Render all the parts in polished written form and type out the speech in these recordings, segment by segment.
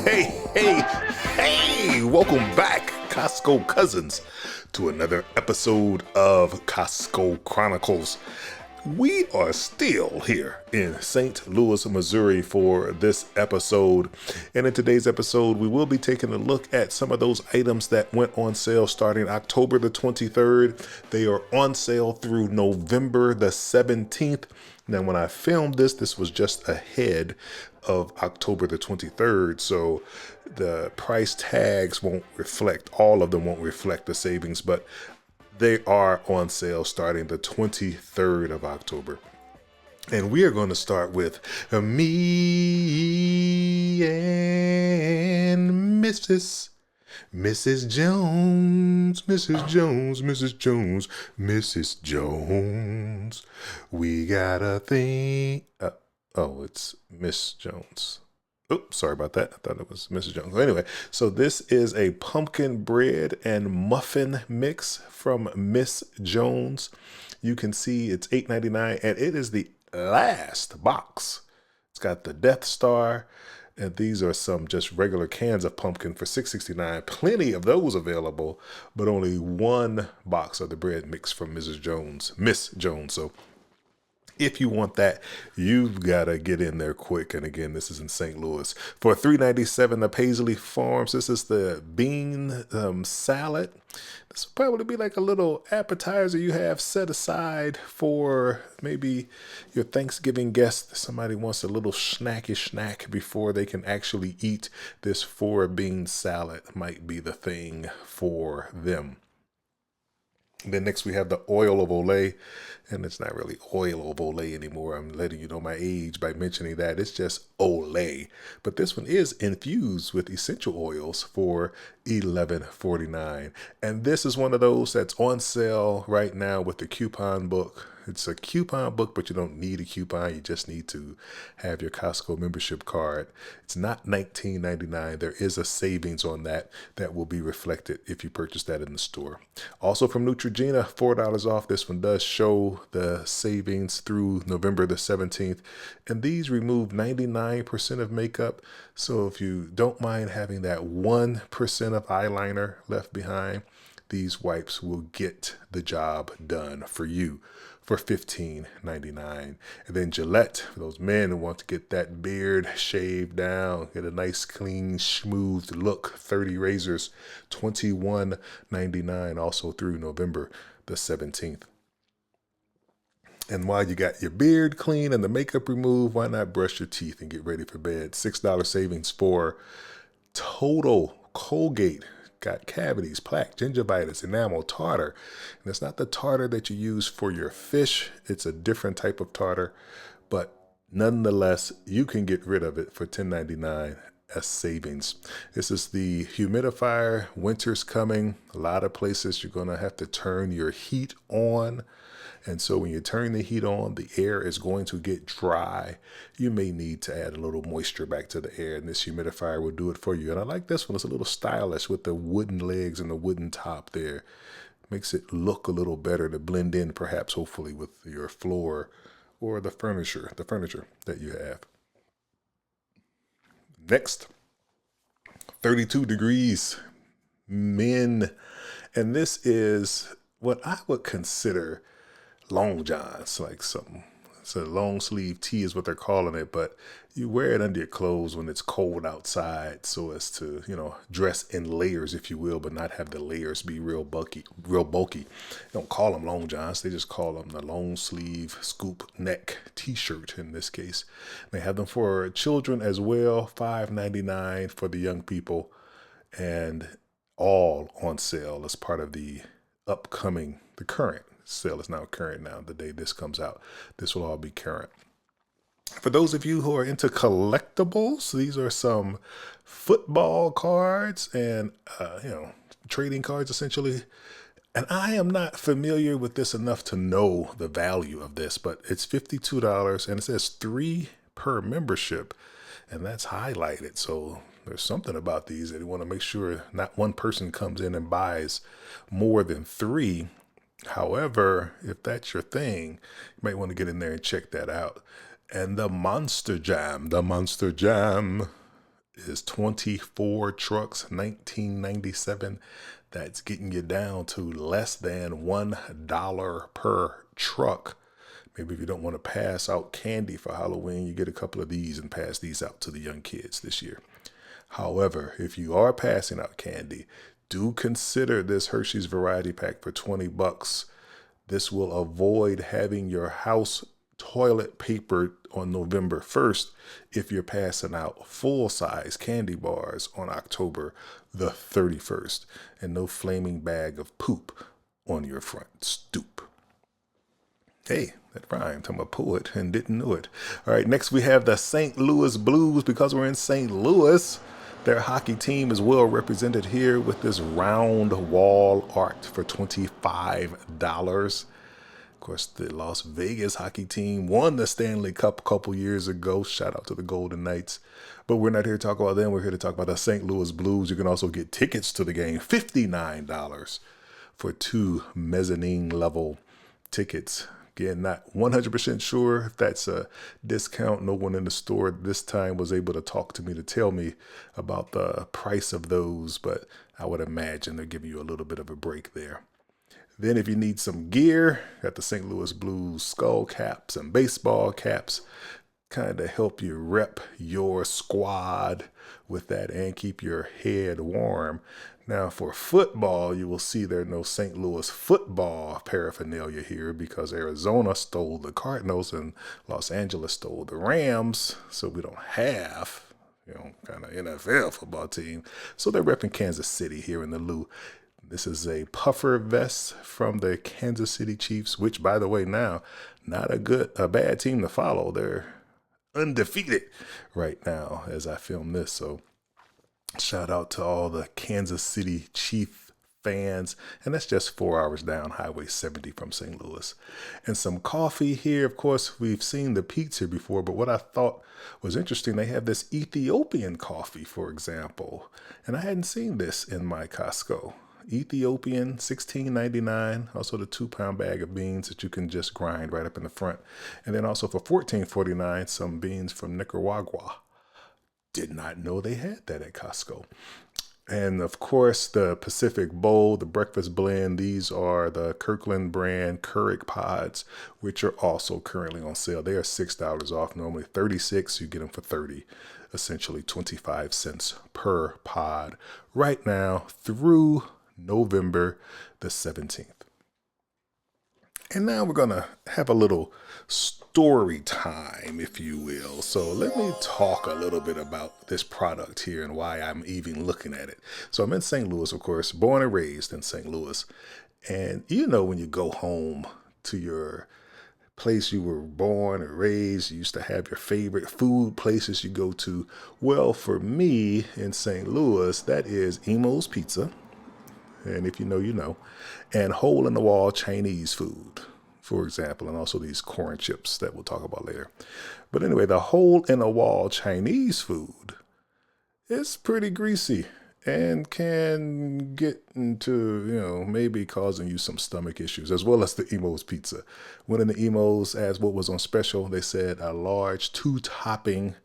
Hey, hey, welcome back, Costco cousins, to another episode of Costco Chronicles. We are still here in St. Louis, Missouri for this episode. And in today's episode, we will be taking a look at some of those items that went on sale starting October the 23rd. They are on sale through November the 17th. Now, when I filmed this was just ahead of October the 23rd. So the price tags won't reflect, all of them won't reflect the savings, but they are on sale starting the 23rd of October. And we are going to start with me and Mrs. Jones, Mrs. Jones, Mrs. Jones, Mrs. Jones. We got a thing. It's Miss Jones. Oops, sorry about that. I thought it was Mrs. Jones. Anyway, so this is a pumpkin bread and muffin mix from Miss Jones. You can see it's $8.99, and it is the last box. It's got the Death Star, and these are some just regular cans of pumpkin for $6.69. Plenty of those available, but only one box of the bread mix from Mrs. Jones, Miss Jones. So if you want that, you've got to get in there quick. And again, this is in St. Louis. For $3.97 of Paisley Farms, this is the bean salad. This will probably be like a little appetizer you have set aside for maybe your Thanksgiving guest. Somebody wants a little snacky snack before they can actually eat. This 4-bean salad might be the thing for them. And then next we have the oil of Olay, and it's not really oil of Olay anymore. I'm letting you know my age by mentioning that. It's just Olay. But this one is infused with essential oils for $11.49. And this is one of those that's on sale right now with the coupon book. It's a coupon book, but you don't need a coupon. You just need to have your Costco membership card. It's not $19.99. There is a savings on that will be reflected if you purchase that in the store. Also from Neutrogena, $4 off. This one does show the savings through November the 17th. And these remove 99% of makeup. So if you don't mind having that 1% of eyeliner left behind, these wipes will get the job done for you for $15.99. And then Gillette, for those men who want to get that beard shaved down, get a nice, clean, smooth look, 30 razors, $21.99, also through November the 17th. And while you got your beard clean and the makeup removed, why not brush your teeth and get ready for bed? $6 savings for Total Colgate. Got cavities, plaque, gingivitis, enamel, tartar. And it's not the tartar that you use for your fish. It's a different type of tartar. But nonetheless, you can get rid of it for $10.99 as savings. This is the humidifier. Winter's coming. A lot of places you're going to have to turn your heat on. And so when you turn the heat on, the air is going to get dry. You may need to add a little moisture back to the air, and this humidifier will do it for you. And I like this one. It's a little stylish with the wooden legs and the wooden top there. Makes it look a little better to blend in, perhaps, hopefully, with your floor or the furniture that you have. Next, 32 degrees men. And this is what I would consider long johns, like something. It's a long sleeve tee is what they're calling it, but you wear it under your clothes when it's cold outside so as to, dress in layers, if you will, but not have the layers be real bulky. They don't call them long johns. They just call them the long sleeve scoop neck t-shirt in this case. They have them for children as well, $5.99 for the young people, and all on sale as part of the current sale is now current now. The day this comes out, this will all be current. For those of you who are into collectibles, these are some football cards and, trading cards essentially. And I am not familiar with this enough to know the value of this, but it's $52 and it says 3 per membership. And that's highlighted. So there's something about these that you want to make sure not one person comes in and buys more than 3. However, if that's your thing, you might want to get in there and check that out. And the Monster Jam is 24 trucks, 1997. That's getting you down to less than $1 per truck. Maybe if you don't want to pass out candy for Halloween, you get a couple of these and pass these out to the young kids this year. However, if you are passing out candy, do consider this Hershey's Variety Pack for $20. This will avoid having your house toilet papered on November 1st if you're passing out full-size candy bars on October the 31st, and no flaming bag of poop on your front stoop. Hey, that rhymed. I'm a poet and didn't know it. All right, next we have the St. Louis Blues. Because we're in St. Louis, their hockey team is well represented here with this round wall art for $25. Of course, the Las Vegas hockey team won the Stanley Cup a couple years ago. Shout out to the Golden Knights. But we're not here to talk about them. We're here to talk about the St. Louis Blues. You can also get tickets to the game, $59 for 2 mezzanine level tickets. Again, not 100% sure if that's a discount. No one in the store this time was able to talk to me to tell me about the price of those, but I would imagine they're giving you a little bit of a break there. Then if you need some gear, got the St. Louis Blues skull caps and baseball caps, kind of help you rep your squad with that and keep your head warm. Now for football, you will see there are no St. Louis football paraphernalia here because Arizona stole the Cardinals and Los Angeles stole the Rams. So we don't have, kind of NFL football team. So they're repping Kansas City here in the Lou. This is a puffer vest from the Kansas City Chiefs, which, by the way, now not a bad team to follow. They're undefeated right now as I film this. So shout out to all the Kansas City Chief fans. And that's just 4 hours down Highway 70 from St. Louis. And some coffee here. Of course, we've seen the Pete's here before, but what I thought was interesting, they have this Ethiopian coffee, for example. And I hadn't seen this in my Costco. Ethiopian, $16.99. Also the 2-pound bag of beans that you can just grind right up in the front. And then also for $14.49, some beans from Nicaragua. Did not know they had that at Costco. And of course, the Pacific Bowl, the breakfast blend, these are the Kirkland brand Keurig pods, which are also currently on sale. They are $6 off, normally $36. You get them for $30, essentially 25 cents per pod right now through November the 17th. And now we're going to have a little story time, if you will. So let me talk a little bit about this product here and why I'm even looking at it. So I'm in St. Louis, of course, born and raised in St. Louis. And when you go home to your place you were born or raised, you used to have your favorite food places you go to. Well, for me in St. Louis, that is Emo's Pizza. And if you know, you know. And hole-in-the-wall Chinese food, for example, and also these corn chips that we'll talk about later. But anyway, the hole-in-the-wall Chinese food is pretty greasy and can get into, maybe causing you some stomach issues, as well as the Emo's Pizza. When in the Emo's, as what was on special, they said a large 2-topping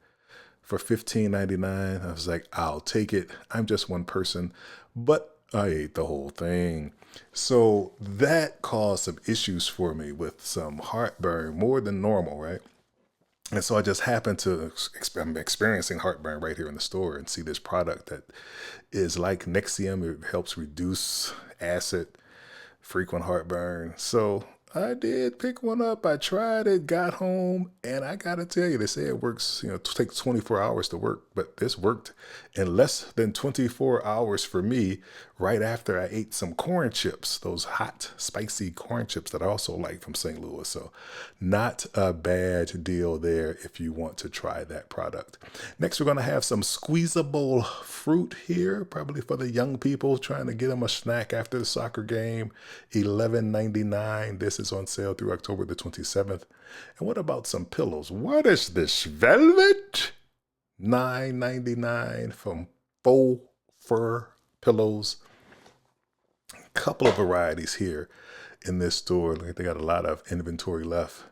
for $15.99. I was like, I'll take it. I'm just one person. But I ate the whole thing. So that caused some issues for me with some heartburn, more than normal, right? And so I just happened to, I'm experiencing heartburn right here in the store and see this product that is like Nexium. It helps reduce acid, frequent heartburn. So I did pick one up. I tried it, got home, and I got to tell you, they say it works, it takes 24 hours to work, but this worked in less than 24 hours for me right after I ate some corn chips, those hot, spicy corn chips that I also like from St. Louis. So not a bad deal there if you want to try that product. Next, we're going to have some squeezable fruit here, probably for the young people trying to get them a snack after the soccer game. $11.99. This is on sale through October the 27th. And what about some pillows? What is this, velvet? $9.99 from faux fur pillows. A couple of varieties here in this store. They got a lot of inventory left.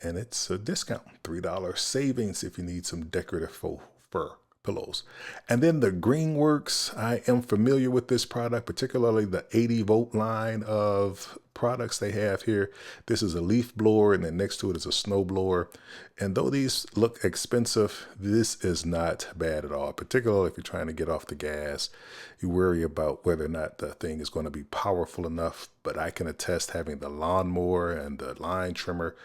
And it's a discount, $3 savings if you need some decorative faux fur pillows. And then the Greenworks, I am familiar with this product, particularly the 80-volt line of products they have here. This is a leaf blower, and then next to it is a snow blower. And though these look expensive, this is not bad at all, particularly if you're trying to get off the gas. You worry about whether or not the thing is going to be powerful enough, but I can attest, having the lawnmower and the line trimmer,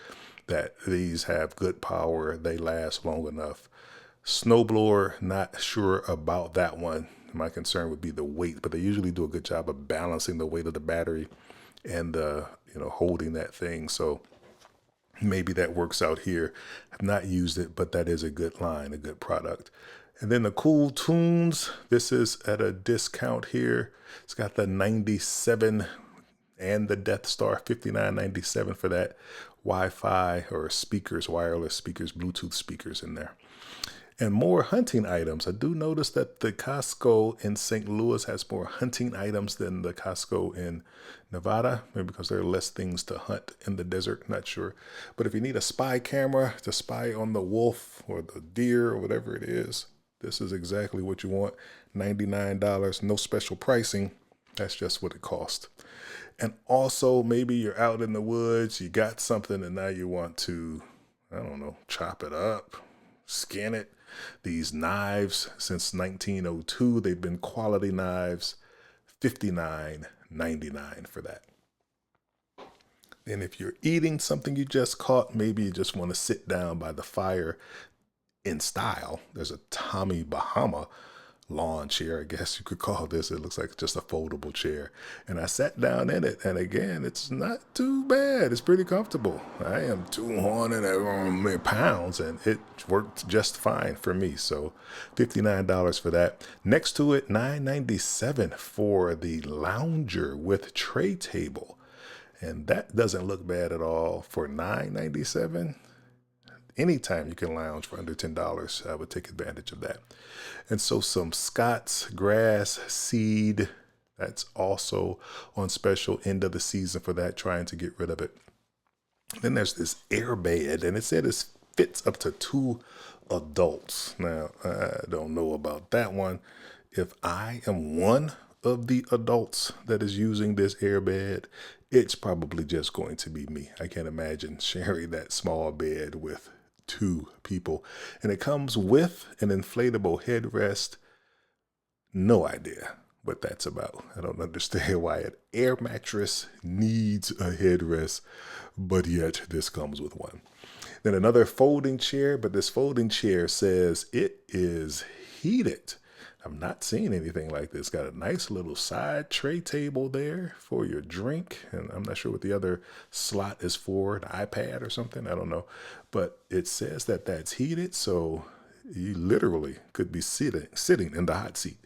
that these have good power. They last long enough. Snowblower, not sure about that one. My concern would be the weight, but they usually do a good job of balancing the weight of the battery and holding that thing. So maybe that works out here. I've not used it, but that is a good line, a good product. And then the Cool Tunes, this is at a discount here. It's got the 97 and the Death Star, $59.97 for that Wi-Fi or speakers, wireless speakers, Bluetooth speakers in there. And more hunting items. I do notice that the Costco in St. Louis has more hunting items than the Costco in Nevada, maybe because there are less things to hunt in the desert, not sure. But if you need a spy camera to spy on the wolf or the deer or whatever it is, this is exactly what you want. $99, no special pricing. That's just what it costs. And also, maybe you're out in the woods, you got something, and now you want to, I don't know, chop it up, skin it. These knives, since 1902, they've been quality knives, $59.99 for that. And if you're eating something you just caught, maybe you just want to sit down by the fire in style. There's a Tommy Bahama lawn chair, I guess you could call this. It looks like just a foldable chair. And I sat down in it, and again, it's not too bad. It's pretty comfortable. I am 200 pounds, and it worked just fine for me. So $59 for that. Next to it, $9.97 for the lounger with tray table. And that doesn't look bad at all for $9.97. Anytime you can lounge for under $10, I would take advantage of that. And so some Scott's grass seed, that's also on special, end of the season for that, trying to get rid of it. Then there's this air bed, and it said it fits up to 2 adults. Now, I don't know about that one. If I am one of the adults that is using this air bed, it's probably just going to be me. I can't imagine sharing that small bed with 2 people. And it comes with an inflatable headrest. No idea what that's about. I don't understand why an air mattress needs a headrest, but yet this comes with one. Then another folding chair, but this folding chair says it is heated. I've not seen anything like this. Got a nice little side tray table there for your drink. And I'm not sure what the other slot is for, an iPad or something. I don't know. But it says that that's heated. So you literally could be sitting in the hot seat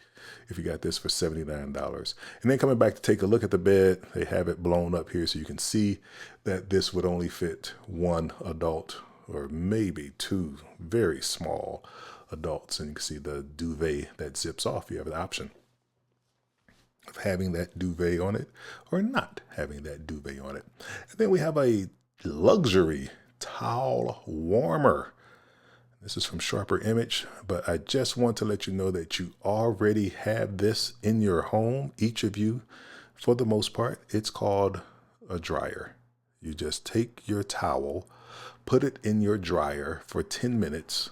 if you got this for $79. And then coming back to take a look at the bed, they have it blown up here so you can see that this would only fit 1 adult or maybe 2 very small adults. And you can see the duvet that zips off. You have an option of having that duvet on it or not having that duvet on it. And then we have a luxury towel warmer. This is from Sharper Image, but I just want to let you know that you already have this in your home, each of you. For the most part, it's called a dryer. You just take your towel, put it in your dryer for 10 minutes,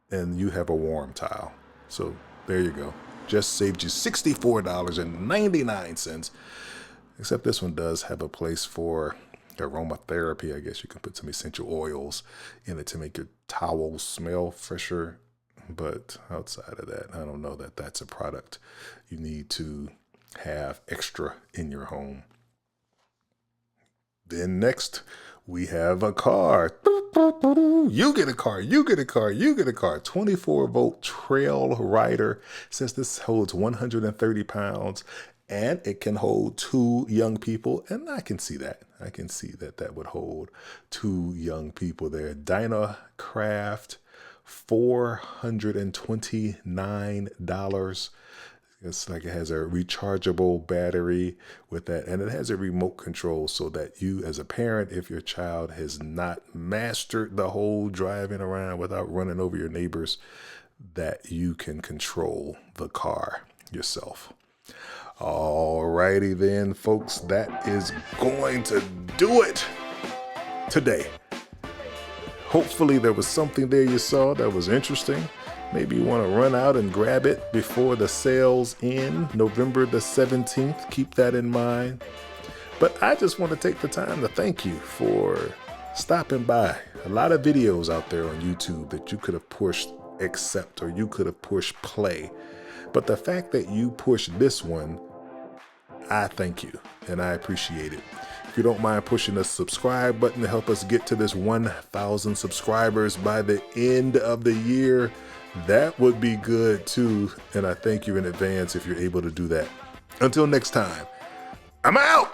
and you have a warm towel. So there you go. Just saved you $64.99. Except this one does have a place for aromatherapy. I guess you can put some essential oils in it to make your towels smell fresher. But outside of that, I don't know that that's a product you need to have extra in your home. Then next, we have a car. You get a car, you get a car, you get a car. 24-volt trail rider. Says this holds 130 pounds and it can hold 2 young people. And I can see that. I can see that that would hold 2 young people there. Dynacraft, $429. It's like it has a rechargeable battery with that, and it has a remote control so that you as a parent, if your child has not mastered the whole driving around without running over your neighbors, that you can control the car yourself. Alrighty then, folks, that is going to do it today. Hopefully there was something there you saw that was interesting. Maybe you want to run out and grab it before the sales end, November the 17th. Keep that in mind. But I just want to take the time to thank you for stopping by. A lot of videos out there on YouTube that you could have pushed accept or you could have pushed play. But the fact that you pushed this one, I thank you and I appreciate it. If you don't mind pushing the subscribe button to help us get to this 1,000 subscribers by the end of the year, that would be good too. And I thank you in advance if you're able to do that. Until next time, I'm out.